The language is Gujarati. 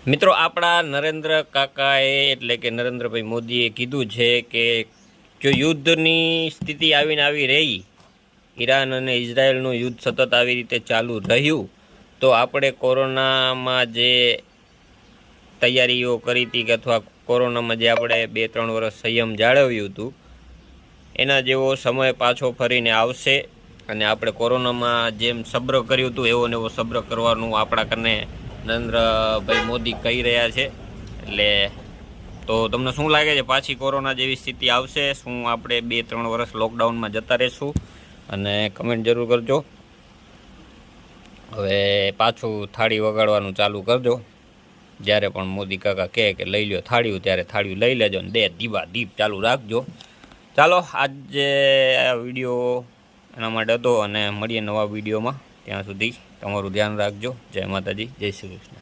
મિત્રો, આપણા નરેન્દ્ર કાકાએ એટલે કે નરેન્દ્રભાઈ મોદીએ કીધું છે કે જો યુદ્ધની સ્થિતિ આવીને આવી રહી, ઈરાન અને ઇઝરાયલનું યુદ્ધ સતત આવી રીતે ચાલુ રહ્યું, તો આપણે કોરોનામાં જે તૈયારીઓ કરી હતી કે અથવા કોરોનામાં જે આપણે 2-3 વર્ષ સંયમ જાળવ્યું હતું, એના જેવો સમય પાછો ફરીને આવશે અને આપણે કોરોનામાં જેમ સબ્ર કર્યું હતું એવો ને એવો સબ્ર કરવાનું આપણા કને નરેન્દ્રભાઈ મોદી કહી રહ્યા છે. એટલે તો તમને શું લાગે છે, પાછી કોરોના જેવી સ્થિતિ આવશે? શું આપણે 2-3 વર્ષ લોકડાઉનમાં જતા રહીશું? અને કમેન્ટ જરૂર કરજો. હવે પાછું થાળી વગાડવાનું ચાલુ કરજો. જ્યારે પણ મોદી કાકા કહે કે લઈ લો થાળીઓ, ત્યારે થાળીઓ લઈ લેજો ને દીવા દીપ ચાલુ રાખજો. ચાલો, આજે આ વિડીયો એના માટે હતો અને મળીએ નવા વિડીયોમાં. ત્યાં સુધી તમારું ધ્યાન રાખજો. જય માતાજી, જય શ્રી કૃષ્ણ.